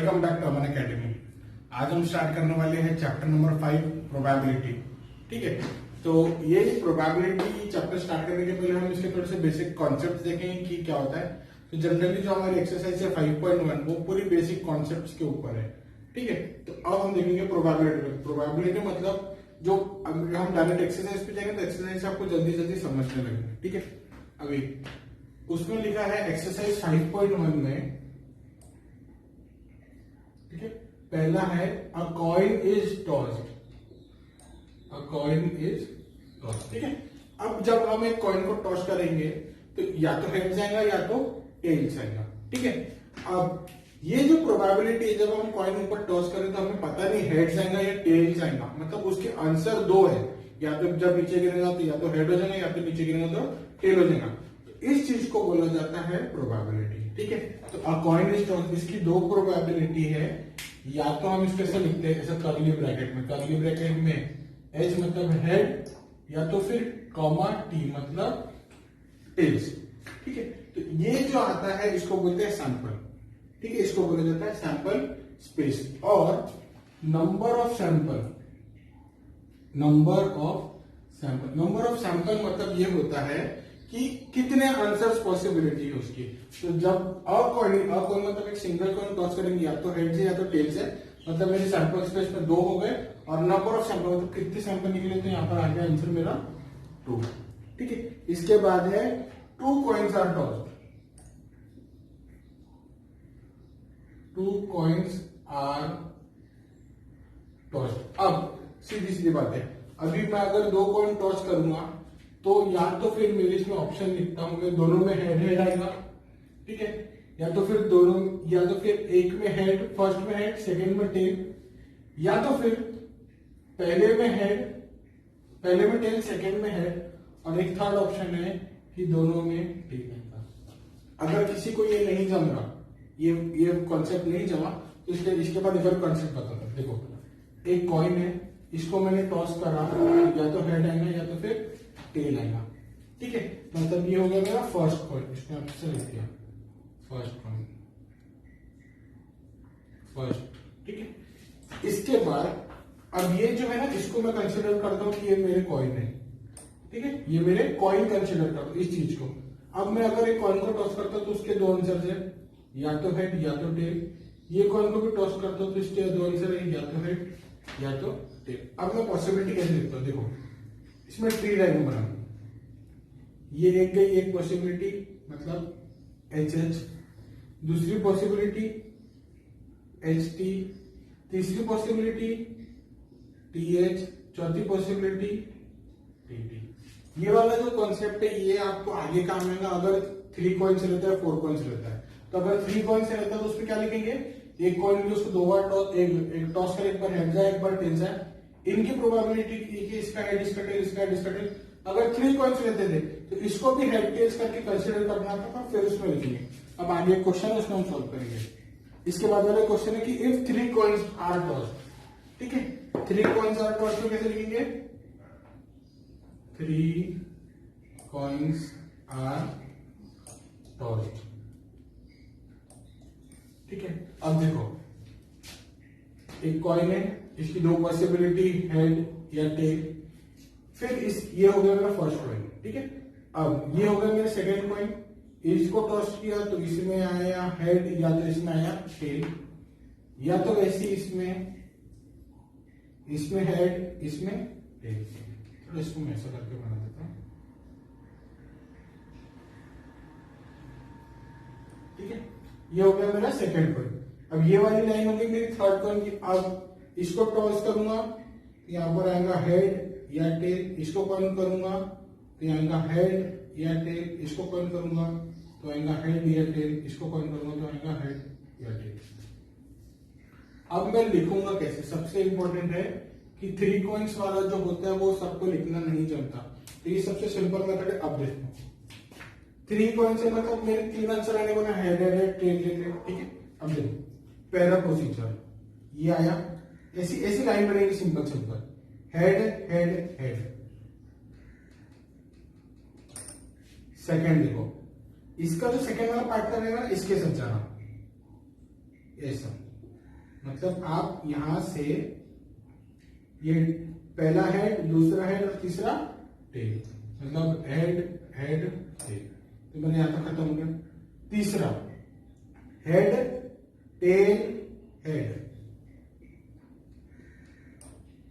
Welcome back to Aman academy. आज हम start करने वाले हैं चैप्टर नंबर 5 प्रोबेबिलिटी। ठीक है, तो ये प्रोबेबिलिटी चैप्टर स्टार्ट करने के पहले हम इसके थोड़े से बेसिक कॉन्सेप्ट देखेंगे कि क्या होता है। तो जनरली जो हमारी एक्सरसाइज है 5.1 वो पूरी बेसिक कॉन्सेप्ट के ऊपर है। ठीक है, तो अब हम देखेंगे प्रोबेबिलिटी। प्रोबेबिलिटी मतलब जो हम डायरेक्ट एक्सरसाइज पे जाएंगे तो एक्सरसाइज आपको जल्दी जल्दी समझने लगेगा। ठीक है, अभी उसमें लिखा है एक्सरसाइज 5.1 में, ठीक है, पहला है अ coin is tossed. A coin is tossed. ठीक है, अब जब हम एक कॉइन को टॉस करेंगे तो या तो हेड जाएगा या तो टेल जाएगा। ठीक है, अब ये जो प्रोबेबिलिटी है जब हम कॉइन ऊपर टॉस करें तो हमें पता नहीं हेड जाएगा या टेल जाएगा, मतलब उसके आंसर दो है, या तो जब नीचे गिरेगा तो या तो हेड हो जाएगा या तो नीचे गिरेगा तो टेल हो जाएगा। तो इस चीज को बोला जाता है प्रोबेबिलिटी। ठीक है, तो अ कॉइन इज टॉस्ड इसकी दो प्रोबेबिलिटी है। या तो हम इसको ऐसे लिखते हैं ऐसे कर्ली ब्रैकेट में, कर्ली ब्रैकेट में एच मतलब हेड या तो फिर कॉमा टी मतलब टेल्स। ठीक है, तो ये जो आता है इसको बोलते हैं सैंपल। ठीक है, इसको बोला जाता है सैंपल स्पेस। और number of sample, number of sample मतलब ये होता है कि कितने आंसर्स पॉसिबिलिटी है उसकी। तो जब अ कॉइन मतलब एक सिंगल कॉइन टॉस करेंगे या तो हेड से या तो टेल से, मतलब मेरे सैंपल स्पेस में दो हो गए। और नंबर ऑफ सैंपल मतलब कितने सैंपल निकले तो यहाँ पर आ गया आंसर मेरा 2। ठीक है, इसके बाद है 2 coins are tossed. 2 coins are tossed. अब सीधी सीधी बात है, अभी मैं अगर 2 कॉइन टॉस करूंगा तो या तो फिर मेरे इसमें ऑप्शन लिखता हूं कि दोनों में हेड हेड आएगा। ठीक है, या तो फिर दोनों, या तो फिर एक में हेड, फर्स्ट में हेड सेकंड में टेल, या तो फिर पहले में टेल सेकंड में हेड, और एक थर्ड ऑप्शन है कि दोनों में टेल आएगा। अगर किसी को ये नहीं जम रहा, ये कॉन्सेप्ट नहीं जमा, तो इसके बाद एक और कॉन्सेप्ट बताता हूं। देखो, एक कॉइन है, इसको मैंने टॉस करा, या तो हेड आएगा या तो फिर टेल आएगा। ठीक है, मतलब ये हो गया मेरा फर्स्ट कॉइन। इसमें आपसे लिख दिया फर्स्ट कॉइन, फर्स्ट। ठीक है, इसके बाद अब ये जो है ना, इसको मैं कंसिडर करता हूं कि ये मेरे कॉइन है। ठीक है, ये मेरे कॉइन कंसिडर करता हूं इस चीज को। अब मैं अगर एक कॉइन को टॉस करता हूं तो उसके दो आंसर है, या तो हेड या तो टेल। ये कॉइन को भी टॉस करता हूं तो इसके दो आंसर है, या तो हेड या तो टेल। अब मैं पॉसिबिलिटी कैसे लिखता हूं, देखो इसमें ट्री डायग्राम बना, ये एक गई एक पॉसिबिलिटी मतलब एच एच, दूसरी पॉसिबिलिटी एच टी, तीसरी पॉसिबिलिटी टी एच, चौथी पॉसिबिलिटी टी टी। ये वाला जो कॉन्सेप्ट है ये आपको आगे काम आएगा अगर 3 कॉइन्स रहता है, 4 कॉइन्स रहता है। तो अगर 3 कॉइन्स रहता है तो उसमें क्या लिखेंगे, एक कॉइन उसको 2 बार टॉस, एक टॉस कर, एक बार हेड जाए एक बार टेल जाए। इनकी प्रोबेबिलिटी कि इसका हेड, इसका टेल, इसका हेड, इसका टेल। अगर 3 कॉइन्स रहते थे तो इसको भी हेड टेल्स करके कंसीडर करना था, फिर उसमें लिखेंगे। अब आगे एक क्वेश्चन है उसको हम सॉल्व करेंगे। इसके बाद वाला क्वेश्चन है कि इफ 3 कॉइन्स आर टॉस्ड। ठीक है, 3 कॉइन्स आर टॉस्ड तो कैसे लिखेंगे, 3 कॉइन्स आर टॉस्ड। ठीक है, अब देखो एक कॉइन है, इसकी दो पॉसिबिलिटी हेड या टेल। फिर ये हो गया मेरा फर्स्ट कॉइन। ठीक है, अब ये हो गया मेरा सेकंड कॉइन, इसको टॉस किया तो इसमें आया हेड या तो इसमें आया टेल, या तो वैसे इसमें हेड इसमें टेल। तो इसको मैं ऐसा करके बना देता हूं। ठीक है, ये हो गया मेरा सेकंड कॉइन। अब ये वाली लाइन होगी मेरी थर्ड कॉइन की। अब इसको टॉस करूंगा, यहां पर आएगा हेड या टेल, इसको कॉइन करूंगा तो यहाँ आएगा हेड या टेल, इसको कॉइन करूंगा तो आएगा हेड या टेल, इसको कॉइन करूंगा तो आएगा हेड या टेल। अब मैं लिखूंगा कैसे, सबसे इंपॉर्टेंट है कि 3 कॉइन्स वाला जो होता है वो सबको लिखना नहीं जमता, तो ये सबसे सिंपल मेथड है। अब देखो 3 कॉइन से मतलब मेरे 3 आंसर आने वाला हेड हेड टेल टेल। ठीक है, अब देखो पहला प्रोसीजर ये आया, ऐसी लाइन बनेगी simple simple, head head head. Second देखो, इसका जो सेकंड वाला पार्टनर है ना इसके साथ जाना ऐसा, मतलब आप यहां से ये पहला हेड, दूसरा हेड और तीसरा टेल, मतलब हेड हेड टेल। तो मैंने यहां तक खत्म हो गया। तीसरा हेड टेल हेड,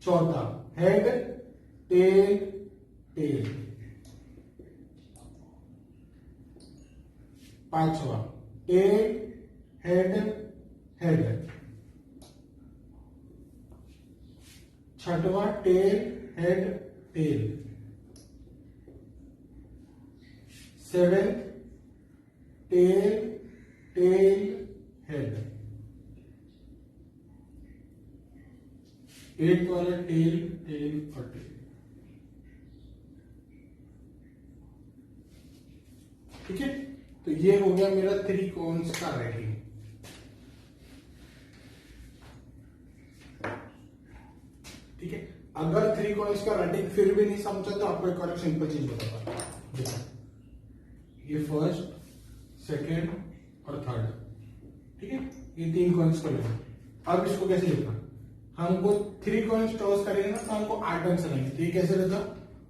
चौथा हेड टेल टेल, पांचवा टेल हेड हेड, छठवा tail head tail, seventh tail tail head, eight वाला टेल टेल और टेल। ठीक है, तो ये हो गया मेरा त्रिकोण्स का रेटिंग। ठीक है, अगर त्रिकोण्स का रेटिंग फिर भी नहीं समझा तो आपको एक और सिंपल चीज बताता हूं। देखो, ये फर्स्ट, सेकेंड और थर्ड, ठीक है, ये तीन कॉइन्स को लेना। अब इसको कैसे लिखना, हमको थ्री कॉइन्स टॉस करेंगे ना तो हमको 8 आंसर आएंगे। तो ये कैसे रहता,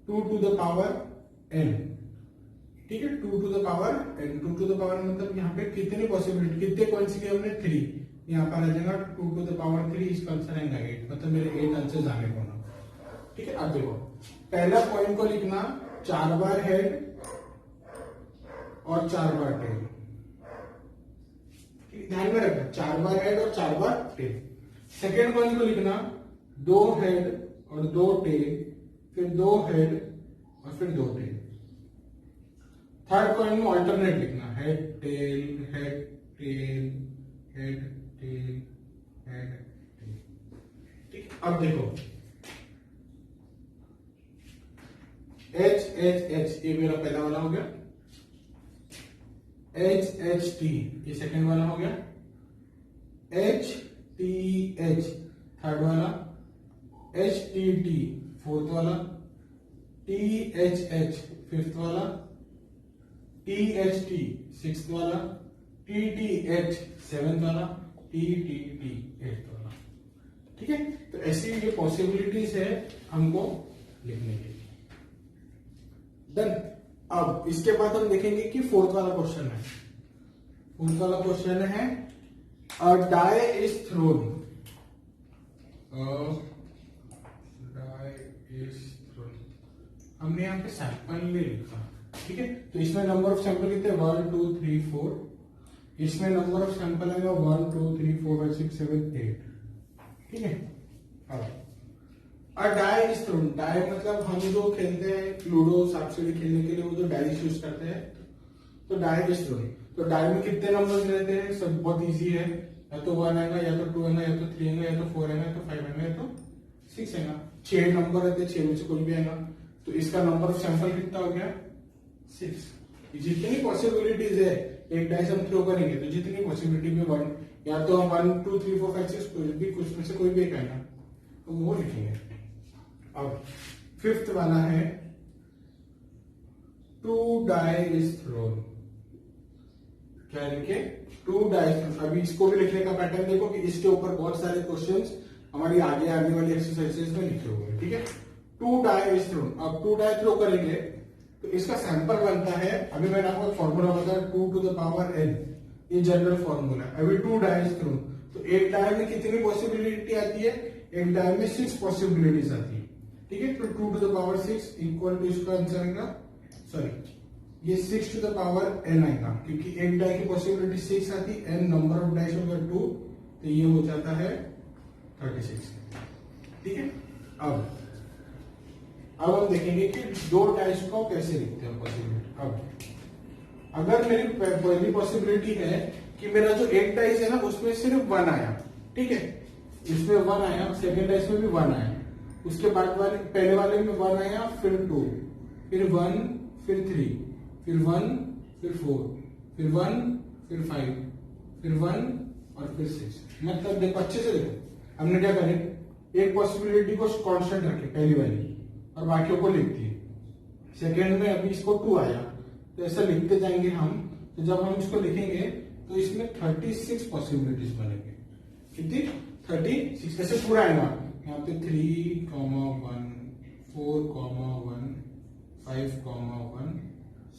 2 to the power n। ठीक है, 2 to the power n, 2 to the power मतलब यहाँ पे कितनी पॉसिबिलिटी, कितने कॉइन्स के हमने 3, यहाँ पर आ जाएगा 2 to the power 3, इसका आंसर आएगा 8, मतलब मेरे 8 आंसर आने को ना। ठीक है, अब देखो पहला पॉइंट को लिखना 4 बार हेड और 4 बार टेल। ध्यान में रखना, 4 बार हेड और 4 बार टेल। सेकेंड पॉइंट को लिखना 2 हेड और 2 टेल, फिर 2 हेड और फिर 2 टेल। थर्ड पॉइंट में ऑल्टरनेट लिखना, head tail head tail head tail head tell. ठीक, अब देखो एच एच एच, ये मेरा पहला वाला हो गया। एच एच टी, ये सेकेंड वाला हो गया। एच टी एच, थर्ड वाला। एच टी टी, फोर्थ वाला। टी एच एच, फिफ्थ वाला। टी एच टी, सिक्स्थ वाला। टी टी एच, सेवेंथ वाला। टी टी टी, एट्थ वाला। ठीक है, तो ऐसी ये पॉसिबिलिटीज है हमको लिखने की। डन। अब इसके बाद हम देखेंगे कि फोर्थ वाला क्वेश्चन है। फोर्थ वाला क्वेश्चन है a die is thrown. Die is thrown, हमने यहाँ पे सैंपल ले लिखा। ठीक है, तो इसमें नंबर ऑफ सैंपल कितने, 1 2 3 4। इसमें नंबर ऑफ सैंपल आएगा 1 2 3 4 5 6 7 8। ठीक है, अब और डाई इज थ्रोन, डाई मतलब हम जो खेलते हैं लूडो सांप सीढ़ी खेलने के लिए वो जो डाइस यूज करते हैं, तो डाई इज थ्रोन। तो डाई में कितने नंबर्स रहते हैं, सब बहुत इजी है, या तो 1 आएगा, या तो 2 आएगा, या तो 3 आएगा, या तो 4 आएगा, या तो 5 आएगा, या तो 6 आएगा। 6 नंबर रहते हैं, 6 में से कोई भी आएगा। तो इसका नंबर ऑफ सैंपल कितना हो गया, 6। जितनी पॉसिबिलिटीज है एक डाइस हम थ्रो करेंगे तो जितनी पॉसिबिलिटी में 1, या तो हम 1 2 3 4 5 6 कोई भी, कुछ में से कोई भी एक आएगा तो वो लिखेंगे। अब फिफ्थ वाला है 2 डाई इज थ्रोन। क्या लिखे, 2 डाई। अभी इसको भी लिखने का पैटर्न देखो कि इसके ऊपर बहुत सारे क्वेश्चंस हमारी आगे आने वाली एक्सरसाइजेस में लिखे हुए हैं। ठीक है, 2 डाई इज थ्रोन। अब 2 डाई थ्रो करेंगे तो इसका सैंपल बनता है, अभी मैंने आपको फॉर्मूला बताया 2 to the power n, ये जनरल फॉर्मूला। अभी 2 डाई इज थ्रोन, तो एक डाई में कितनी पॉसिबिलिटी आती है, एक डाई में 6 पॉसिबिलिटीज आती है। ठीक है, तो 2 to the power 6 equal to इसका आंसर आएगा, सॉरी ये 6 to the power n आएगा, क्योंकि एक डाई की पॉसिबिलिटी 6 आती है, n नंबर ऑफ डाइस होगा 2, तो ये हो जाता है 36। ठीक है, अब हम देखेंगे कि 2 डाइस को कैसे लिखते हैं पॉसिबिलिटी। अब अगर मेरी पहली पॉसिबिलिटी है कि मेरा जो एक डाइस है ना उसमें सिर्फ 1 आया, ठीक है, इसमें 1 आया, सेकेंड डाइस में भी 1 आया, उसके बाद वाले पहले वाले में 1 आया, फिर 2, फिर 1, फिर 3, फिर 1, फिर 4, फिर 1, फिर 5, फिर 1 और फिर 6। मतलब देखो अच्छे से देखो, हमने क्या करें, एक पॉसिबिलिटी को कांस्टेंट रखे पहली वाली और बाकियों को लिख दिए। सेकेंड में अभी इसको 2 आया, तो ऐसा लिखते जाएंगे हम। तो जब हम इसको लिखेंगे तो इसमें 36 पॉसिबिलिटीज बनेंगे। कितनी 36। ऐसे पूरा आएगा यहाँ पे 3,1 4,1 5,1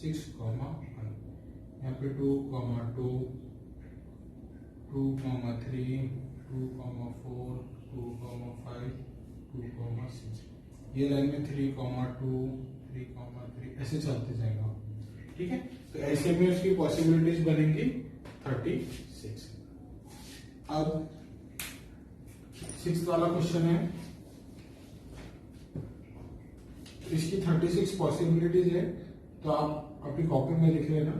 6,1 यहाँ पे 2,2 2,3 2,4 2,5 2,6 ये लाइन में 3,2 3,3 ऐसे चलते जाएगा। ठीक है, तो ऐसे में उसकी पॉसिबिलिटीज बनेंगी 36। अब 6th वाला क्वेश्चन है, इसकी 36 पॉसिबिलिटीज है, तो आप अपनी कॉपी में लिख लेना।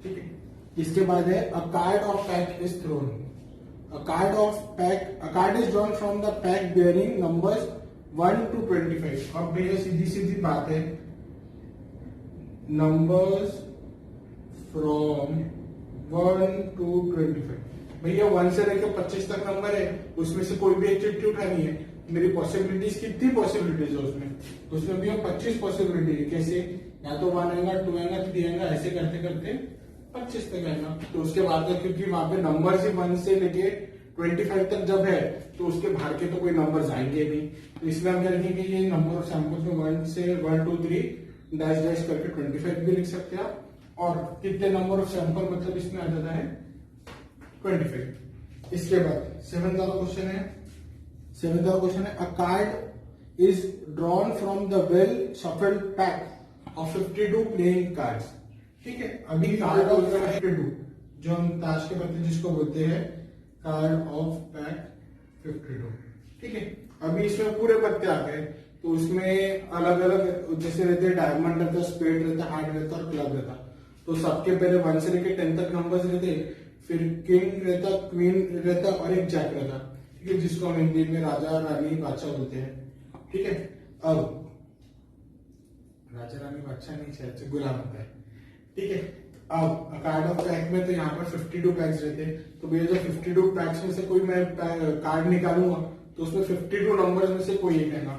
ठीक है, इसके बाद है अ card of pack is throne. A card is drawn from the pack bearing numbers 1 to 25। अब भैया सीधी सीधी बात है, नंबर्स फ्रॉम 1 to 25। भैया 1 से लेकर 25 तक नंबर है, उसमें से कोई भी एक चिट्ठी उठानी है। मेरी पॉसिबिलिटीज कितनी पॉसिबिलिटीज है उसमें भैया 25 पॉसिबिलिटी है। कैसे, या तो 1 आएगा, 2 आएगा, 3 आएगा, ऐसे करते करते 25 तक आएगा। तो उसके बाद क्योंकि वहां पे नंबर ही 1 से लेके 25 तक जब है तो उसके बाहर के तो कोई नंबर आएंगे नहीं, तो इसमें हम करेंगे कि ये नंबर ऑफ सैंपल्स में 1 से 1 2 3 डैश डैश करके 25 भी लिख सकते हैं। और कितने नंबर ऑफ सैंपल मतलब इसमें आ जाता है 25। इसके बाद 7th वाला क्वेश्चन है अ card is drawn from the well shuffled pack of 52 playing cards. ठीक है, अभी कार्ड ऑफ 52 जो हम ताश के पत्ते जिसको बोलते हैं कार्ड ऑफ पैक 52। ठीक है, अभी इसमें पूरे पत्ते आ गए, तो उसमें अलग अलग जैसे रहते हैं, डायमंड रहता है, स्पेड रहता है, हार्ट रहता है और क्लब रहता। तो सबके पहले 1 से लेकर 10 तक नंबर्स रहते, फिर किंग रहता, क्वीन रहता और एक जैक रहता। ठीक है, जिसको हम हिंदी में राजा रानी बादशाह बोलते हैं। ठीक है, अब राजा रानी बादशाह नहीं चाहिए, गुलाम होता है। ठीक है, अब कार्ड ऑफ पैक में तो यहाँ पर 52 पैक्स रहते हैं, तो भैया जो 52 पैक्स में से कोई मैं कार्ड निकालूंगा तो उसमें 52 नंबर्स में से कोई एक है ना,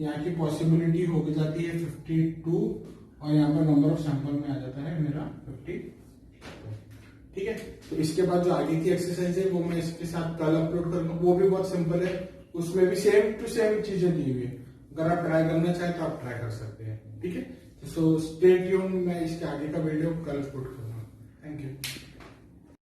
यहाँ की पॉसिबिलिटी हो जाती है 52 और यहाँ पर नंबर ऑफ सैंपल में आ जाता है मेरा 52। ठीक है, तो इसके बाद जो आगे की एक्सरसाइज है वो मैं इसके साथ कल अपलोड करूंगा, वो भी बहुत सिंपल है, उसमें भी सेम टू सेम चीजें दी हुई है। अगर आप ट्राई करना चाहें तो आप ट्राई कर सकते हैं। ठीक है, सो स्टे ट्यून, मैं इसके आगे का वीडियो कल अपलोड करूंगा।